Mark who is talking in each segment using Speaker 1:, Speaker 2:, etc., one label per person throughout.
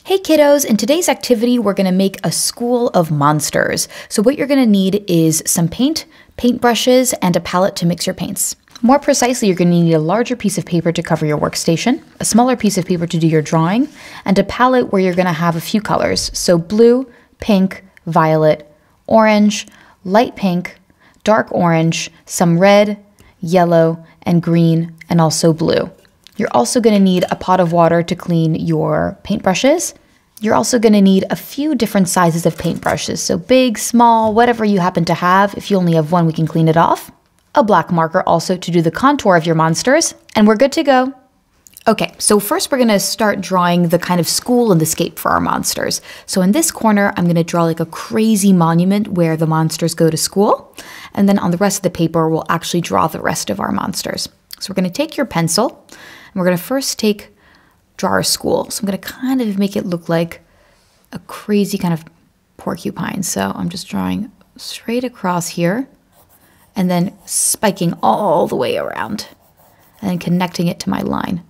Speaker 1: Hey kiddos, in today's activity, we're gonna make a school of monsters. So what you're gonna need is some paint, paintbrushes, and a palette to mix your paints. More precisely, you're gonna need a larger piece of paper to cover your workstation, a smaller piece of paper to do your drawing, and a palette where you're gonna have a few colors. So blue, pink, violet, orange, light pink, dark orange, some red, yellow, and green, and also blue. You're also going to need a pot of water to clean your paintbrushes. You're also going to need a few different sizes of paintbrushes, so big, small, whatever you happen to have. If you only have one, we can clean it off. A black marker also to do the contour of your monsters, and we're good to go. Okay, so first we're going to start drawing the kind of school and escape for our monsters. So in this corner, I'm going to draw like a crazy monument where the monsters go to school, and then on the rest of the paper, we'll actually draw the rest of our monsters. So we're going to take your pencil, and we're going to first draw our school. So I'm going to kind of make it look like a crazy kind of porcupine. So I'm just drawing straight across here and then spiking all the way around and then connecting it to my line.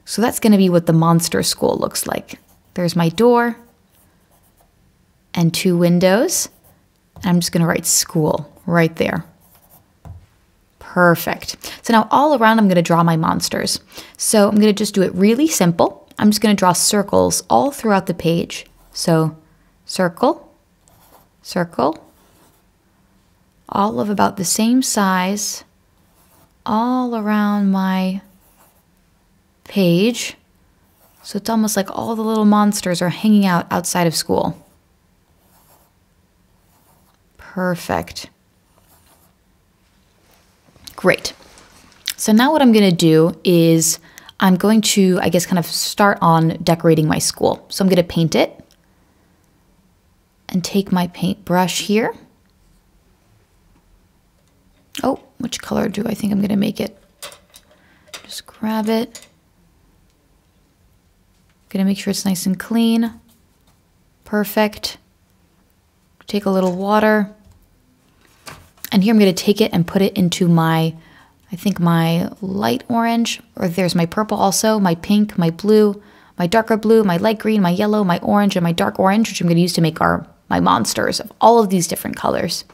Speaker 1: So that's going to be what the monster school looks like. There's my door and two windows. And I'm just going to write school right there. Perfect. So now all around I'm going to draw my monsters. So I'm going to just do it really simple. I'm just going to draw circles all throughout the page. So circle, circle, all of about the same size, all around my page. So it's almost like all the little monsters are hanging out outside of school. Perfect. Great. So now what I'm going to do is I'm going to, I guess, kind of start on decorating my school. So I'm going to paint it and take my paintbrush here. Oh, which color do I think I'm going to make it? Just grab it. Going to make sure it's nice and clean. Perfect. Take a little water. And here I'm going to take it and put it into my, I think my light orange, or there's my purple also, my pink, my blue, my darker blue, my light green, my yellow, my orange, and my dark orange, which I'm going to use to make my monsters of all of these different colors.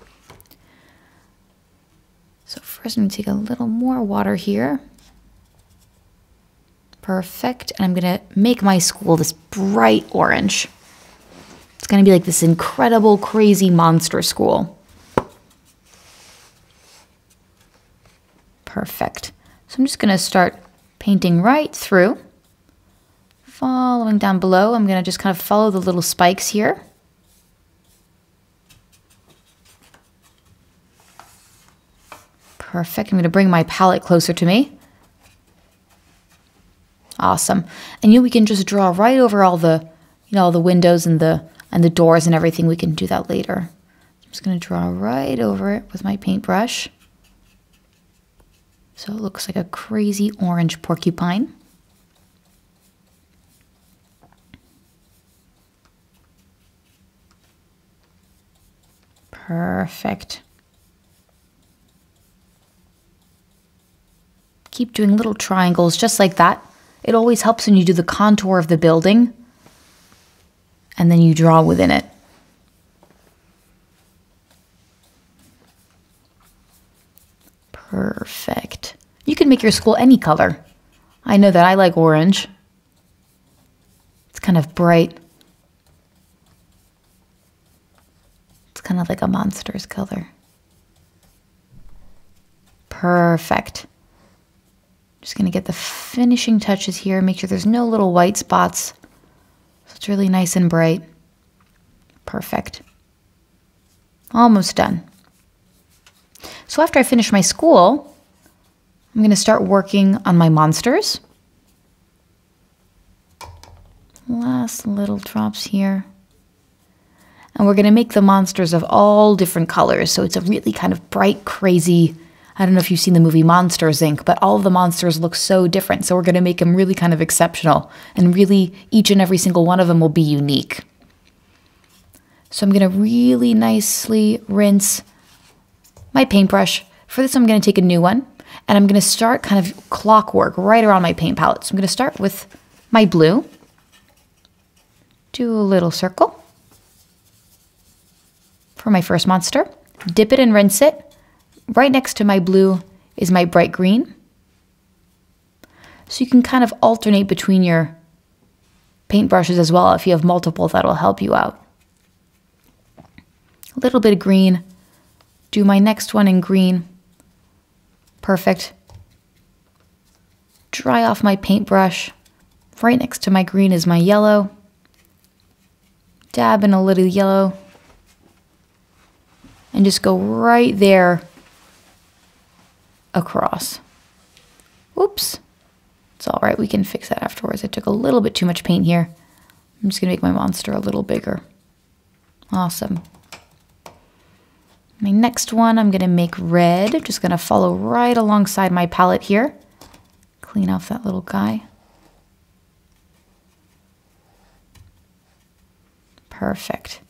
Speaker 1: So first I'm going to take a little more water here. Perfect. And I'm going to make my school this bright orange. It's going to be like this incredible, crazy monster school. Perfect. So I'm just going to start painting right through. Following down below, I'm going to just kind of follow the little spikes here. Perfect. I'm going to bring my palette closer to me. Awesome. And we can just draw right over all the, all the windows and the doors and everything. We can do that later. I'm just going to draw right over it with my paintbrush. So it looks like a crazy orange porcupine. Perfect. Keep doing little triangles just like that. It always helps when you do the contour of the building and then you draw within it. Perfect. You can make your school any color. I know that I like orange. It's kind of bright. It's kind of like a monster's color. Perfect. Just going to get the finishing touches here. Make sure there's no little white spots. So it's really nice and bright. Perfect. Almost done. So after I finish my school, I'm going to start working on my monsters. Last little drops here. And we're going to make the monsters of all different colors. So it's a really kind of bright, crazy, I don't know if you've seen the movie Monsters, Inc., but all of the monsters look so different. So we're going to make them really kind of exceptional. And really, each and every single one of them will be unique. So I'm going to really nicely rinse my paintbrush. For this, I'm going to take a new one, and I'm going to start kind of clockwork right around my paint palette. So I'm going to start with my blue, do a little circle for my first monster. Dip it and rinse it. Right next to my blue is my bright green. So you can kind of alternate between your paintbrushes as well. If you have multiple, that'll help you out. A little bit of green. Do my next one in green. Perfect. Dry off my paintbrush. Right next to my green is my yellow. Dab in a little yellow. And just go right there across. Whoops. It's all right, we can fix that afterwards. I took a little bit too much paint here. I'm just gonna make my monster a little bigger. Awesome. My next one, I'm gonna make red. I'm just gonna follow right alongside my palette here. Clean off that little guy. Perfect.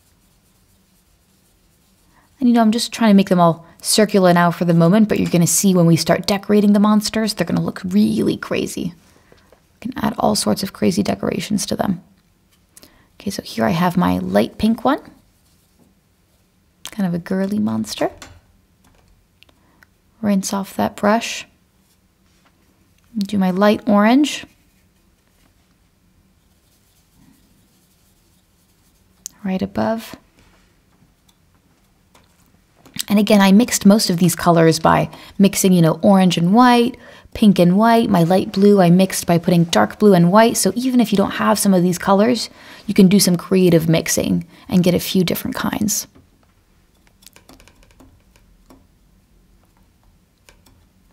Speaker 1: And you know, I'm just trying to make them all circular now for the moment, but you're going to see when we start decorating the monsters, they're going to look really crazy. You can add all sorts of crazy decorations to them. Okay, so here I have my light pink one. Kind of a girly monster. Rinse off that brush. Do my light orange. Right above. And again, I mixed most of these colors by mixing, you know, orange and white, pink and white. My light blue I mixed by putting dark blue and white. So even if you don't have some of these colors, you can do some creative mixing and get a few different kinds.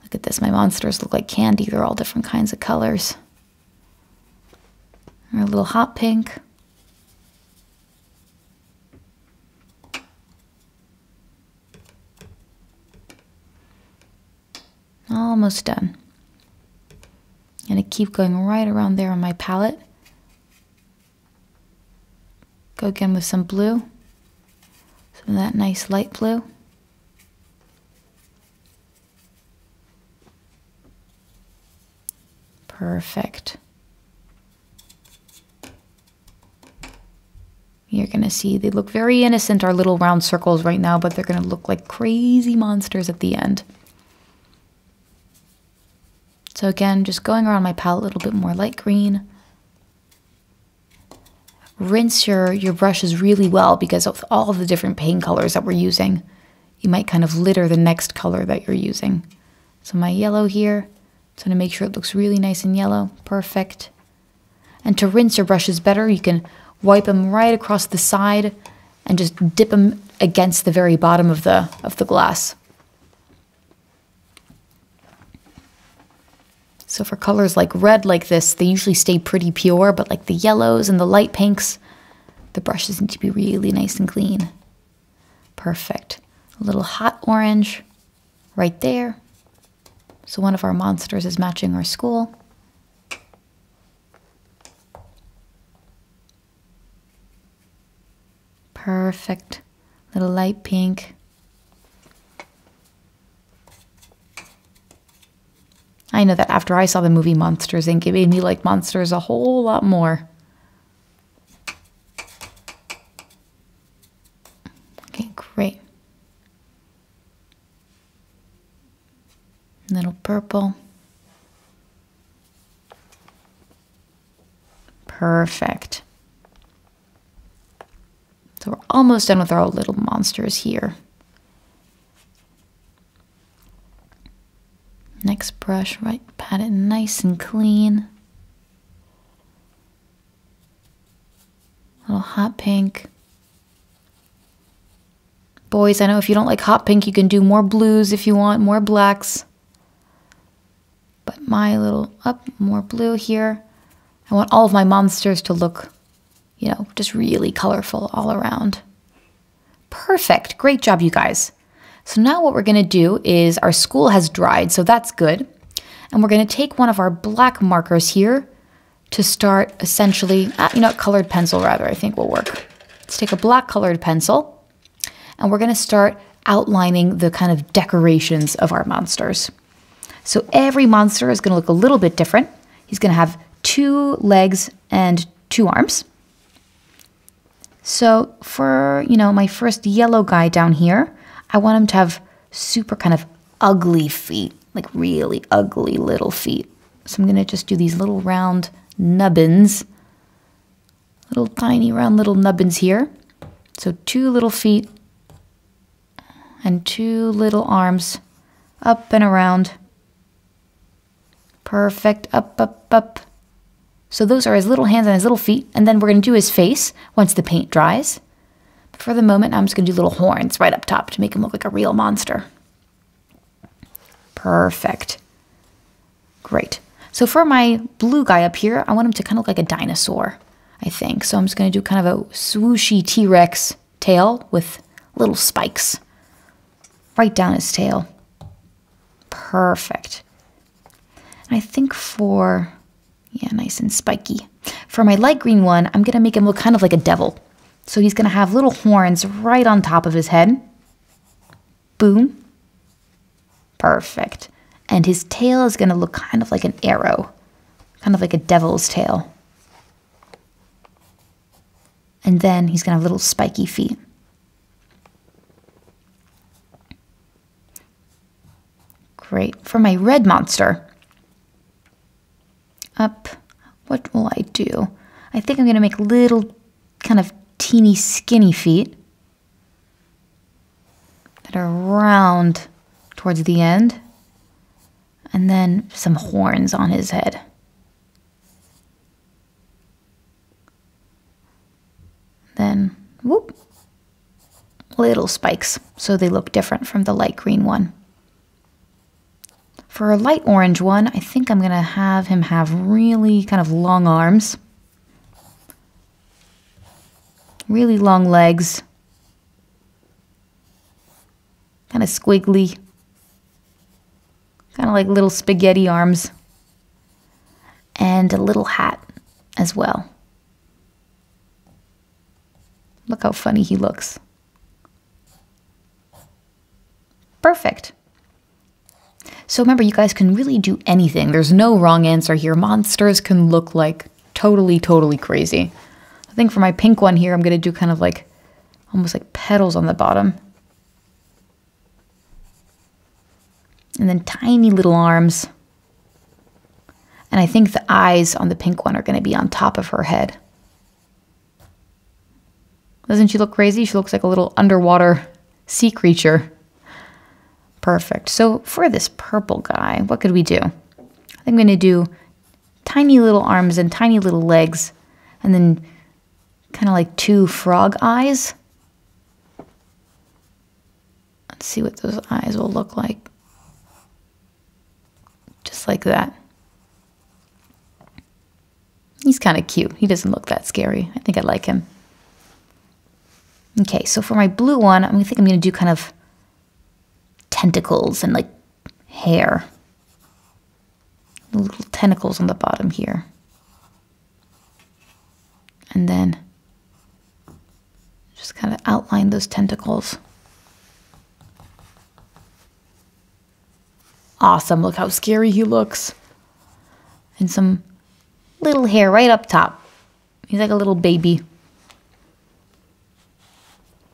Speaker 1: Look at this, my monsters look like candy. They're all different kinds of colors. Or a little hot pink. Almost done. I'm going to keep going right around there on my palette. Go again with some blue. Some of that nice light blue. Perfect. You're going to see they look very innocent, our little round circles right now, but they're going to look like crazy monsters at the end. So again, just going around my palette a little bit more light green. Rinse your brushes really well because of all of the different paint colors that we're using. You might kind of litter the next color that you're using. So my yellow here, so to make sure it looks really nice and yellow. Perfect. And to rinse your brushes better, you can wipe them right across the side and just dip them against the very bottom of the glass. So for colors like red like this, they usually stay pretty pure, but like the yellows and the light pinks, the brushes need to be really nice and clean. Perfect. A little hot orange right there. So one of our monsters is matching our school. Perfect. Little light pink. I know that after I saw the movie Monsters, Inc., it made me like monsters a whole lot more. Okay, great. Little purple. Perfect. So we're almost done with our little monsters here. Next brush, right, pat it nice and clean. A little hot pink. Boys, I know if you don't like hot pink, you can do more blues if you want, more blacks. But my little, more blue here. I want all of my monsters to look, you know, just really colorful all around. Perfect, great job, you guys. So now what we're going to do is our school has dried, so that's good. And we're going to take one of our black markers here to start essentially, colored pencil rather, I think will work. Let's take a black colored pencil and we're going to start outlining the kind of decorations of our monsters. So every monster is going to look a little bit different. He's going to have 2 legs and 2 arms. So for, my first yellow guy down here, I want him to have super kind of ugly feet, like really ugly little feet. So I'm going to just do these little round nubbins, little tiny round little nubbins here. So 2 little feet and 2 little arms up and around. Perfect. Up, up, up. So those are his little hands and his little feet. And then we're going to do his face once the paint dries. But for the moment, I'm just going to do little horns right up top to make him look like a real monster. Perfect. Great. So for my blue guy up here, I want him to kind of look like a dinosaur, I think. So I'm just going to do kind of a swooshy T-Rex tail with little spikes right down his tail. Perfect. And I think nice and spiky. For my light green one, I'm going to make him look kind of like a devil. So he's going to have little horns right on top of his head. Boom. Perfect. And his tail is going to look kind of like an arrow, kind of like a devil's tail. And then he's going to have little spiky feet. Great. For my red monster, what will I do? I think I'm going to make little kind of teeny skinny feet that are round towards the end. And then some horns on his head. Then, whoop, little spikes, so they look different from the light green one. For a light orange one, I think I'm going to have him have really kind of long arms, really long legs, kind of squiggly, kind of like little spaghetti arms, and a little hat as well. Look how funny he looks. Perfect. So remember, you guys can really do anything. There's no wrong answer here. Monsters can look like totally, totally crazy. I think for my pink one here, I'm going to do kind of like, almost like petals on the bottom. And then tiny little arms. And I think the eyes on the pink one are going to be on top of her head. Doesn't she look crazy? She looks like a little underwater sea creature. Perfect. So for this purple guy, what could we do? I think I'm going to do tiny little arms and tiny little legs. And then kind of like 2 frog eyes. Let's see what those eyes will look like. Just like that. He's kind of cute. He doesn't look that scary. I think I like him. Okay, so for my blue one, I think I'm going to do kind of tentacles and like hair. Little tentacles on the bottom here. And then just kind of outline those tentacles. Awesome, look how scary he looks. And some little hair right up top. He's like a little baby.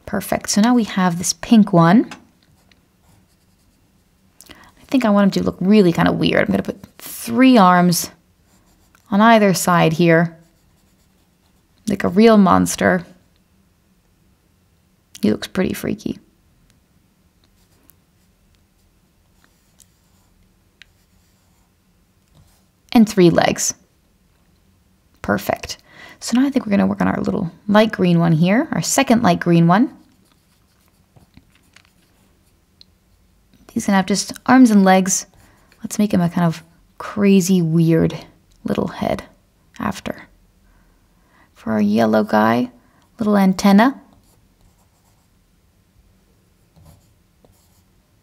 Speaker 1: Perfect, so now we have this pink one. I think I want him to look really kind of weird. I'm going to put 3 arms on either side here, like a real monster. He looks pretty freaky. And 3 legs. Perfect. So now I think we're going to work on our little light green one here, our second light green one. He's going to have just arms and legs. Let's make him a kind of crazy, weird little head after. For our yellow guy, little antenna.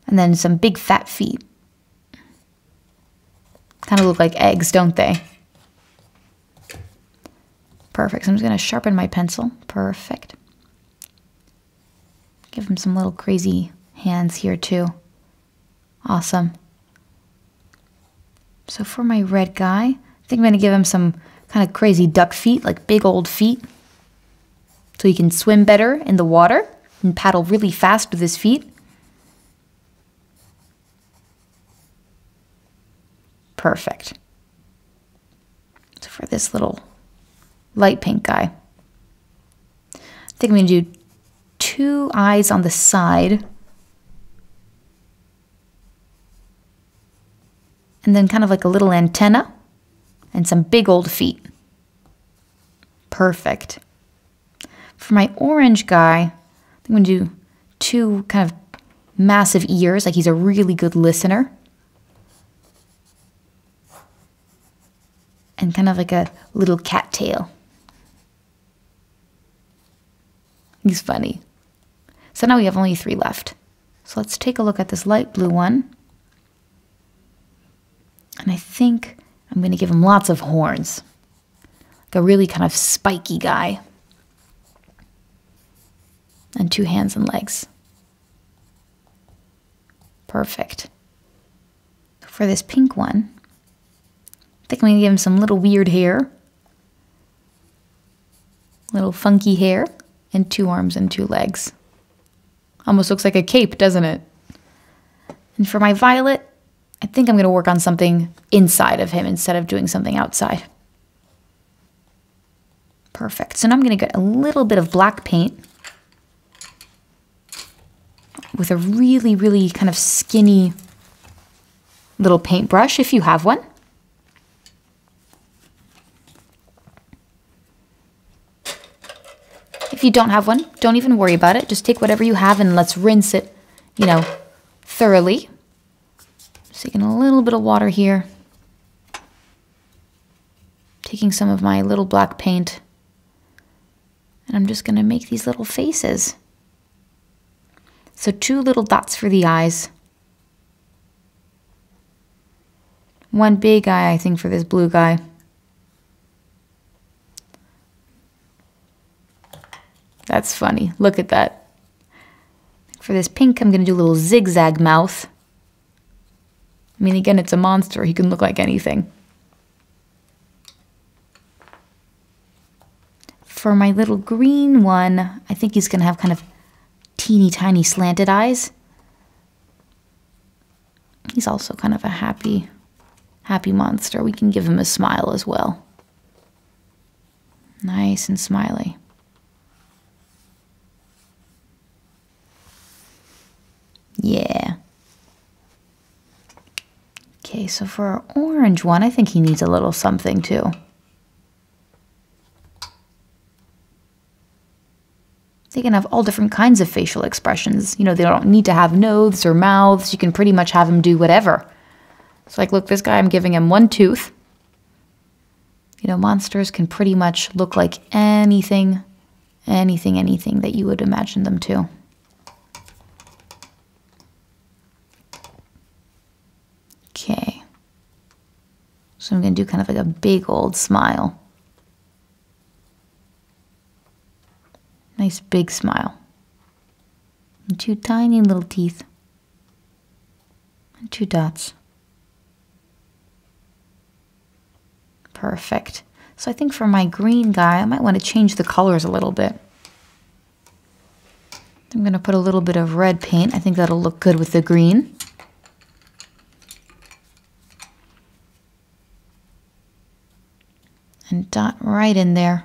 Speaker 1: And then some big fat feet. Kind of look like eggs, don't they? Perfect. So I'm just going to sharpen my pencil. Perfect. Give him some little crazy hands here too. Awesome. So for my red guy, I think I'm going to give him some kind of crazy duck feet, like big old feet. so he can swim better in the water and paddle really fast with his feet. Perfect. So for this little light pink guy, I think I'm going to do 2 eyes on the side. And then kind of like a little antenna and some big old feet. Perfect. For my orange guy, I think I'm going to do 2 kind of massive ears, like he's a really good listener. And kind of like a little cat tail. He's funny. So now we have only 3 left. So let's take a look at this light blue one. And I think I'm going to give him lots of horns. Like a really kind of spiky guy. And 2 hands and legs. Perfect. For this pink one, I think I'm going to give him some little weird hair. Little funky hair. And 2 arms and 2 legs. Almost looks like a cape, doesn't it? And for my violet, I think I'm going to work on something inside of him instead of doing something outside. Perfect. So now I'm going to get a little bit of black paint with a really, really kind of skinny little paintbrush, if you have one. If you don't have one, don't even worry about it. Just take whatever you have and let's rinse it, thoroughly. Just taking a little bit of water here. Taking some of my little black paint. And I'm just going to make these little faces. So 2 little dots for the eyes. 1 big eye, I think, for this blue guy. That's funny. Look at that. For this pink, I'm going to do a little zigzag mouth. I mean, again, it's a monster. He can look like anything. For my little green one, I think he's going to have kind of teeny tiny slanted eyes. He's also kind of a happy monster. We can give him a smile as well. Nice and smiley. Yeah. Okay, so for our orange one, I think he needs a little something too. They can have all different kinds of facial expressions. They don't need to have noses or mouths. You can pretty much have them do whatever. So like, look, this guy, I'm giving him 1 tooth. Monsters can pretty much look like anything that you would imagine them to. Okay. So I'm going to do kind of like a big old smile. Nice big smile. And 2 tiny little teeth. And 2 dots. Perfect. So I think for my green guy, I might want to change the colors a little bit. I'm going to put a little bit of red paint. I think that'll look good with the green. And dot right in there.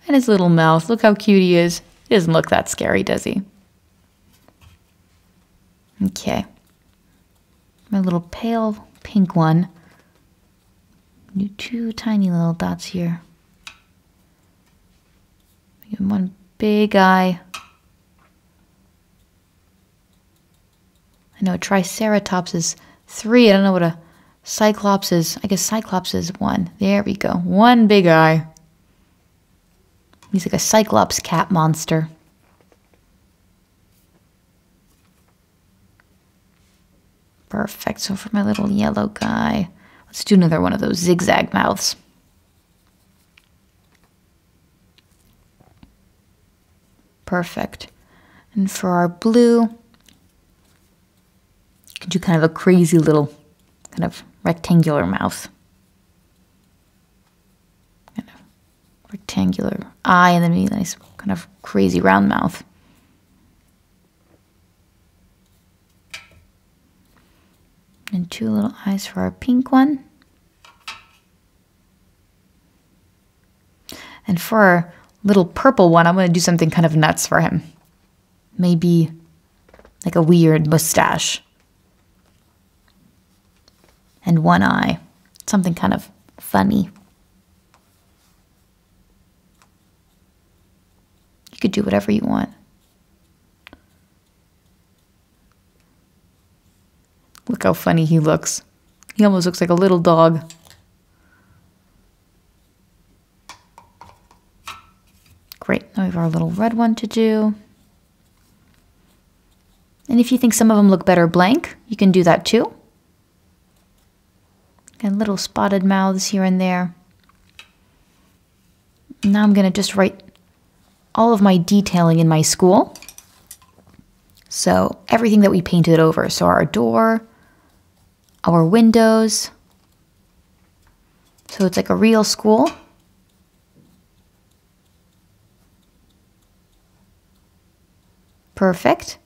Speaker 1: And his little mouth. Look how cute he is. He doesn't look that scary, does he? Okay. My little pale pink one. Do 2 tiny little dots here. Give him 1 big eye. I know a Triceratops is 3. I don't know what a Cyclops is. I guess Cyclops is 1. There we go. 1 big eye. He's like a Cyclops cat monster. Perfect. So for my little yellow guy, let's do another one of those zigzag mouths. Perfect. And for our blue, you can do kind of a crazy little kind of rectangular mouth. rectangular eye and then maybe a nice kind of crazy round mouth. And 2 little eyes for our pink one. And for our little purple one, I'm going to do something kind of nuts for him. Maybe like a weird mustache. And 1 eye. Something kind of funny. You could do whatever you want. Look how funny he looks. He almost looks like a little dog. Great, now we have our little red one to do. And if you think some of them look better blank, you can do that too. And little spotted mouths here and there. Now I'm going to just write all of my detailing in my school. So everything that we painted over. So our door, our windows. So it's like a real school. Perfect.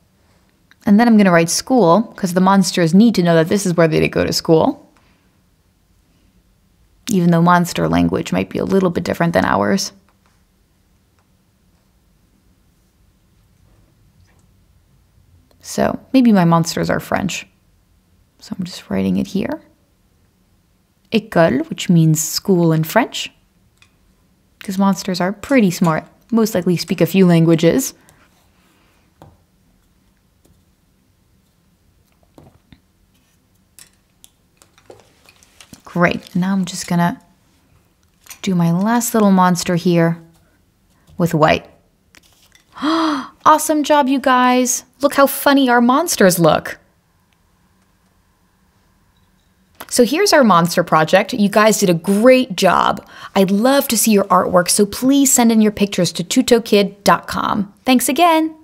Speaker 1: And then I'm going to write school because the monsters need to know that this is where they go to school. Even though monster language might be a little bit different than ours. So maybe my monsters are French. So I'm just writing it here. École, which means school in French. Because monsters are pretty smart. Most likely speak a few languages. Great, now I'm just gonna do my last little monster here with white. Awesome job, you guys. Look how funny our monsters look. So here's our monster project. You guys did a great job. I'd love to see your artwork, so please send in your pictures to tutokid.com. Thanks again.